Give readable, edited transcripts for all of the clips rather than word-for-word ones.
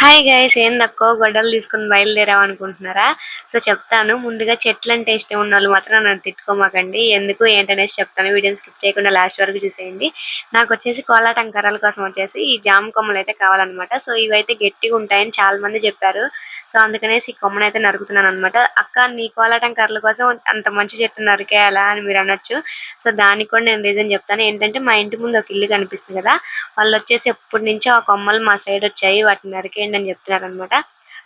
Hi guys, ఏందక్కో గొడ్డలు తీసుకొని బయలుదేరావు అనుకుంటున్నారా? సో చెప్తాను. ముందుగా చెట్లంటే ఇష్టం ఉన్నోళ్ళు మాత్రం నన్ను తిట్టుకోమాకండి. ఎందుకు ఏంటనేసి చెప్తాను. వీడియోని స్కిప్ చేయకుండా లాస్ట్ వరకు చూసేయండి. నాకొచ్చేసి కోలాటం కర్రల కోసం వచ్చేసి ఈ జామ కొమ్మలైతే కావాలన్నమాట. సో ఇవైతే గట్టిగా ఉంటాయని చాలా మంది చెప్పారు. సో అందుకనేసి ఈ కొమ్మనైతే నరుకుతున్నానన్నమాట. అక్క, నీ కోలాటం కర్రల కోసం అంత మంచి చెట్టు నరికేయాలా అని మీరు అనొచ్చు. సో దానికి కూడా నేను రీజన్ చెప్తాను. ఏంటంటే మా ఇంటి ముందు ఒక ఇల్లు కనిపిస్తుంది కదా, వాళ్ళొచ్చేసి ఎప్పటినుంచో ఆ కొమ్మలు మా సైడ్ వచ్చాయి, వాటిని నరికేయండి అని చెప్తున్నారన్నమాట.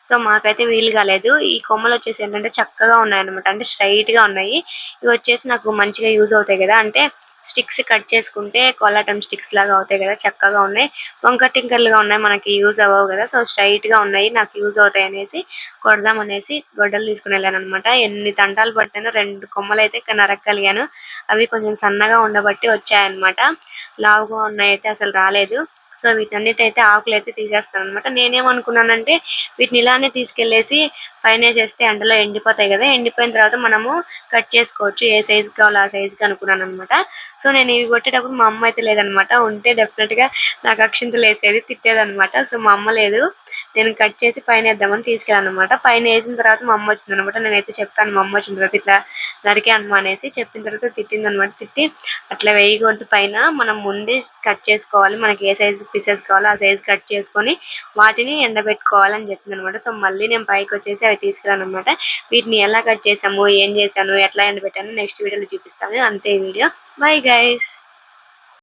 సో మాకైతే వీలు కాలేదు. ఈ కొమ్మలు వచ్చేసి ఏంటంటే చక్కగా ఉన్నాయన్నమాట, అంటే స్ట్రైట్ గా ఉన్నాయి. ఇవి వచ్చేసి నాకు మంచిగా యూజ్ అవుతాయి కదా, అంటే స్టిక్స్ కట్ చేసుకుంటే కోలాటం స్టిక్స్ లాగా అవుతాయి కదా, చక్కగా ఉన్నాయి. వంకర టింకర్లుగా ఉన్నాయి, మనకి యూజ్ అవ్వవు కదా. సో స్ట్రైట్ గా ఉన్నాయి, నాకు యూజ్ అవుతాయి అనేసి కొడదాం అనేసి గొడ్డలు తీసుకుని వెళ్ళాను అనమాట. ఎన్ని తంటాలు పట్టానో, 2 కొమ్మలు అయితే ఇక్కడ నరకగలిగాను. అవి కొంచెం సన్నగా ఉండబట్టి వచ్చాయన్నమాట. లావుగా ఉన్నాయైతే అసలు రాలేదు. సో వీటన్నిటైతే ఆకులైతే తీసేస్తాను అనమాట. నేనేమనుకున్నానంటే వీటిని ఇలానే తీసుకెళ్లేసి పైన వేసేస్తే ఎండలో ఎండిపోతాయి కదా, ఎండిపోయిన తర్వాత మనము కట్ చేసుకోవచ్చు, ఏ సైజు కావాలో ఆ సైజుకి అనుకున్నాను అనమాట. సో నేను ఇవి కొట్టేటప్పుడు మా అమ్మ అయితే లేదనమాట. ఉంటే డెఫినెట్ గా నాకు అక్షింతలు వేసేది, తిట్టేదనమాట. సో మా అమ్మ లేదు. నేను కట్ చేసి పైన వేద్దామని తీసుకెళ్ళాను అనమాట. పైన వేసిన తర్వాత మా అమ్మ వచ్చింది అనమాట. నేనైతే చెప్పాను మా అమ్మ వచ్చిన తర్వాత ఇట్లా నరికే అమ్మ అనేసి. చెప్పిన తర్వాత తిట్టింది అనమాట. తిట్టి అట్లా వేయకూడదు, పైన మనం ముందే కట్ చేసుకోవాలి, మనకి ఏ సైజు పీసెస్ కావాలో ఆ సైజు కట్ చేసుకొని వాటిని ఎండబెట్టుకోవాలని చెప్పింది అనమాట. సో మళ్ళీ నేను పైకి వచ్చేసి అవి తీసుకురాను అనమాట. వీటిని ఎలా కట్ చేసాము, ఏం చేశాను, ఎట్లా ఎండబెట్టాను నెక్స్ట్ వీడియోలో చూపిస్తాను. అంతే ఈ వీడియో. Bye guys.